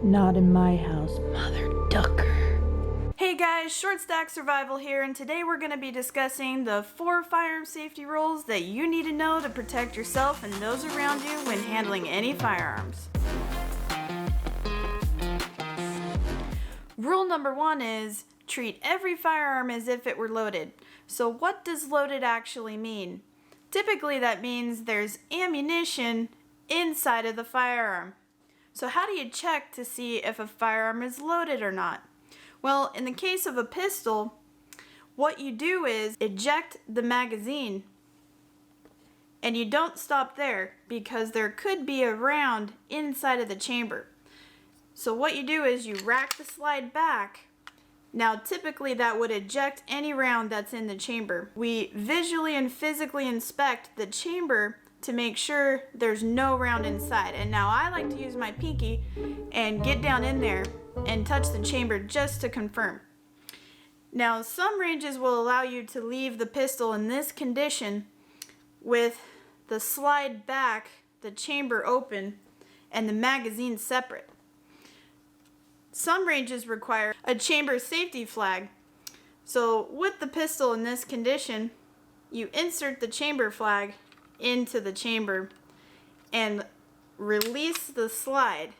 Not in my house, Mother Ducker. Hey guys, Short Stack Survival here, and today we're going to be discussing the 4 firearm safety rules that you need to know to protect yourself and those around you when handling any firearms. Rule number 1 is treat every firearm as if it were loaded. So what does loaded actually mean? Typically that means there's ammunition inside of the firearm. So how do you check to see if a firearm is loaded or not? Well, in the case of a pistol, what you do is eject the magazine, and you don't stop there because there could be a round inside of the chamber. So what you do is you rack the slide back. Now typically that would eject any round that's in the chamber. We visually and physically inspect the chamber to make sure there's no round inside. And now I like to use my pinky and get down in there and touch the chamber just to confirm. Now some ranges will allow you to leave the pistol in this condition with the slide back, the chamber open, and the magazine separate. Some ranges require a chamber safety flag. So with the pistol in this condition, you insert the chamber flag into the chamber and release the slide.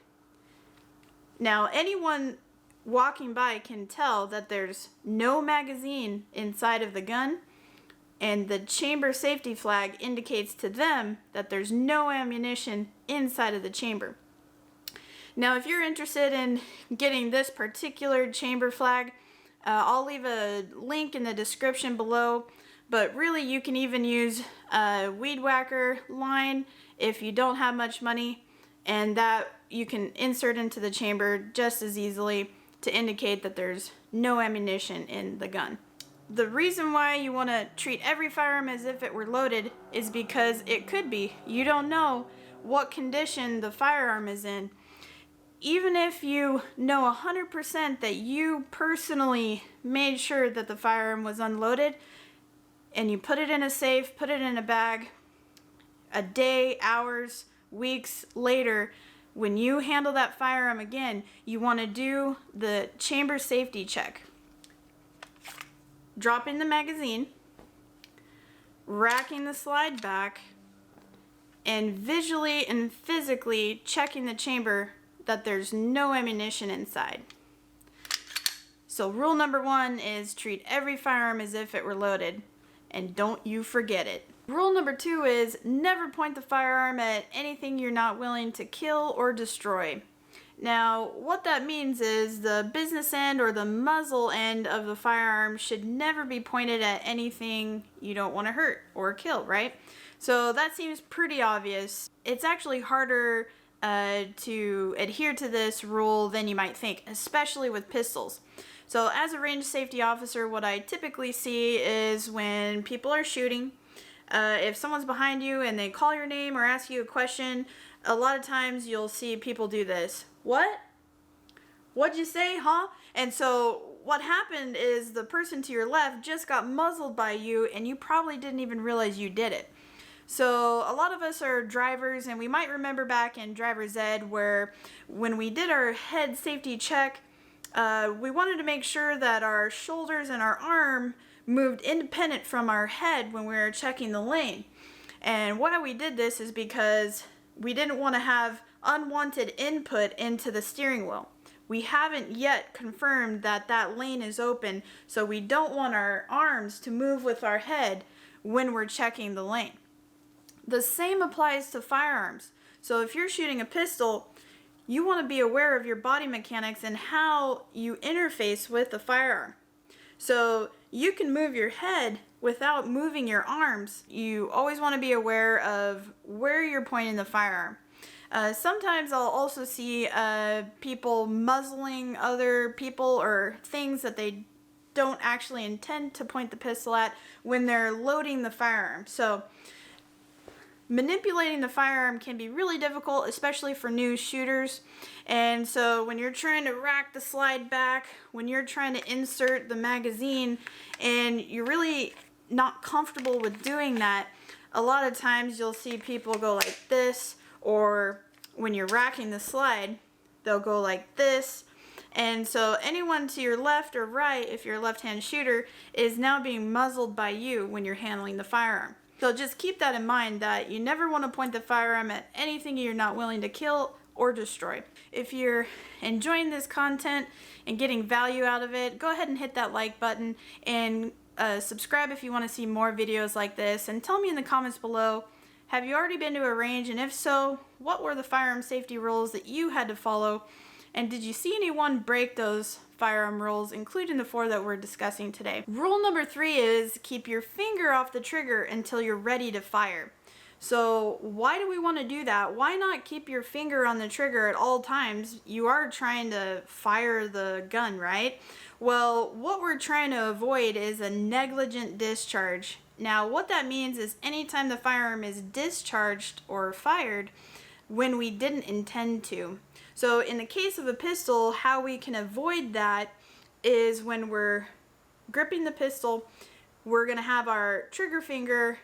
Now anyone walking by can tell that there's no magazine inside of the gun, and the chamber safety flag indicates to them that there's no ammunition inside of the chamber. Now if you're interested in getting this particular chamber flag, I'll leave a link in the description below. But really you can even use a weed whacker line if you don't have much money, and that you can insert into the chamber just as easily to indicate that there's no ammunition in the gun. The reason why you want to treat every firearm as if it were loaded is because it could be. You don't know what condition the firearm is in. Even if you know 100% that you personally made sure that the firearm was unloaded, and you put it in a safe, put it in a bag, a day, hours, weeks later, when you handle that firearm again, you want to do the chamber safety check. Dropping the magazine, racking the slide back, and visually and physically checking the chamber that there's no ammunition inside. So rule number 1 is treat every firearm as if it were loaded. And don't you forget it. Rule number 2 is never point the firearm at anything you're not willing to kill or destroy. Now, what that means is the business end or the muzzle end of the firearm should never be pointed at anything you don't want to hurt or kill, right? So that seems pretty obvious. It's actually harder to adhere to this rule than you might think, especially with pistols. So as a range safety officer, what I typically see is when people are shooting, if someone's behind you and they call your name or ask you a question, a lot of times you'll see people do this. What? What'd you say, huh? And so what happened is the person to your left just got muzzled by you, and you probably didn't even realize you did it. So a lot of us are drivers, and we might remember back in driver's ed where when we did our head safety check, we wanted to make sure that our shoulders and our arm moved independent from our head when we were checking the lane. And why we did this is because we didn't want to have unwanted input into the steering wheel. We haven't yet confirmed that that lane is open, so we don't want our arms to move with our head when we're checking the lane. The same applies to firearms. So if you're shooting a pistol, you want to be aware of your body mechanics and how you interface with the firearm. So you can move your head without moving your arms. You always want to be aware of where you're pointing the firearm. Sometimes I'll also see people muzzling other people or things that they don't actually intend to point the pistol at when they're loading the firearm. So manipulating the firearm can be really difficult, especially for new shooters. And so when you're trying to rack the slide back, when you're trying to insert the magazine, and you're really not comfortable with doing that, a lot of times you'll see people go like this, or when you're racking the slide, they'll go like this. And so anyone to your left or right, if you're a left-hand shooter, is now being muzzled by you when you're handling the firearm. So just keep that in mind, that you never want to point the firearm at anything you're not willing to kill or destroy. If you're enjoying this content and getting value out of it, go ahead and hit that like button and subscribe if you want to see more videos like this. And tell me in the comments below, have you already been to a range? And if so, what were the firearm safety rules that you had to follow? And did you see anyone break those firearm rules, including the 4 that we're discussing today? Rule number 3 is keep your finger off the trigger until you're ready to fire. So why do we want to do that? Why not keep your finger on the trigger at all times? You are trying to fire the gun, right? Well, what we're trying to avoid is a negligent discharge. Now, what that means is anytime the firearm is discharged or fired when we didn't intend to. So in the case of a pistol, how we can avoid that is when we're gripping the pistol, we're going to have our trigger finger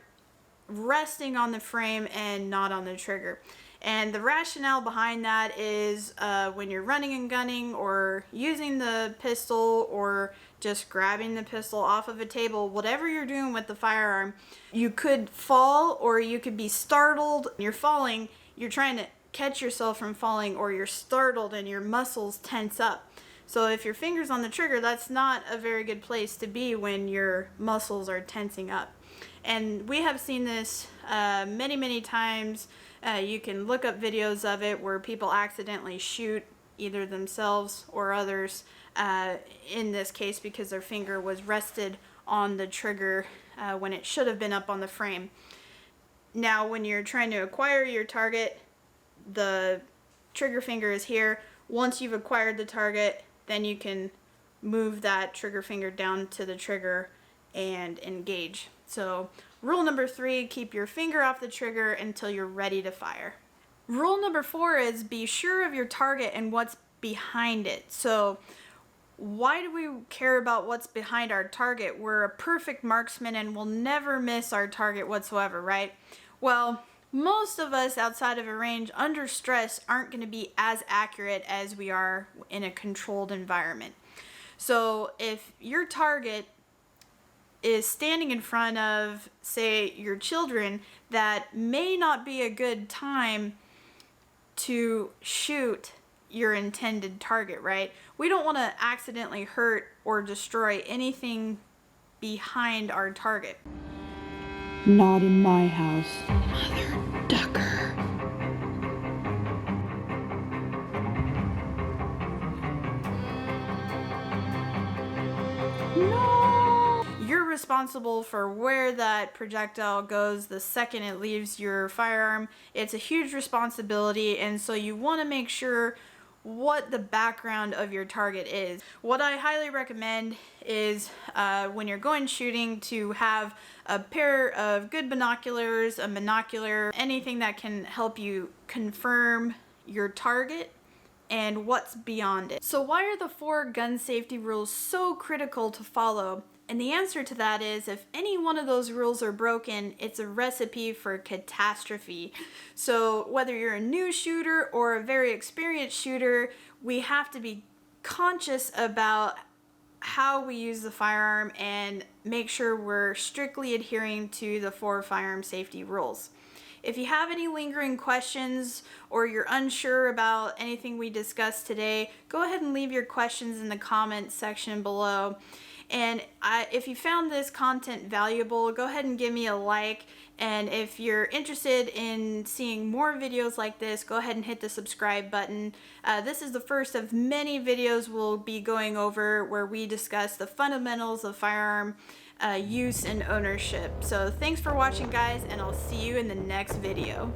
resting on the frame and not on the trigger. And the rationale behind that is when you're running and gunning or using the pistol or just grabbing the pistol off of a table, whatever you're doing with the firearm, you could fall or you could be startled. You're falling, you're trying to catch yourself from falling, or you're startled and your muscles tense up. So if your finger's on the trigger, that's not a very good place to be when your muscles are tensing up. And we have seen this many times. You can look up videos of it where people accidentally shoot either themselves or others, in this case because their finger was rested on the trigger when it should have been up on the frame. Now when you're trying to acquire your target, the trigger finger is here. Once you've acquired the target, then you can move that trigger finger down to the trigger and engage. So rule number 3, keep your finger off the trigger until you're ready to fire. Rule number 4 is be sure of your target and what's behind it. So why do we care about what's behind our target? We're a perfect marksman and we'll never miss our target whatsoever, right? Well, most of us outside of a range under stress aren't going to be as accurate as we are in a controlled environment. So if your target is standing in front of, say, your children, that may not be a good time to shoot your intended target, right? We don't want to accidentally hurt or destroy anything behind our target. Not in my house, Mother Ducker. No! You're responsible for where that projectile goes the second it leaves your firearm. It's a huge responsibility, and so you want to make sure what the background of your target is. What I highly recommend is when you're going shooting to have a pair of good binoculars, a monocular, anything that can help you confirm your target and what's beyond it. So why are the 4 gun safety rules so critical to follow? And the answer to that is if any one of those rules are broken, it's a recipe for catastrophe. So whether you're a new shooter or a very experienced shooter, we have to be conscious about how we use the firearm and make sure we're strictly adhering to the 4 firearm safety rules. If you have any lingering questions or you're unsure about anything we discussed today, go ahead and leave your questions in the comments section below. And if you found this content valuable, go ahead and give me a like. And if you're interested in seeing more videos like this, go ahead and hit the subscribe button. This is the first of many videos we'll be going over where we discuss the fundamentals of firearm use and ownership. So thanks for watching, guys, and I'll see you in the next video.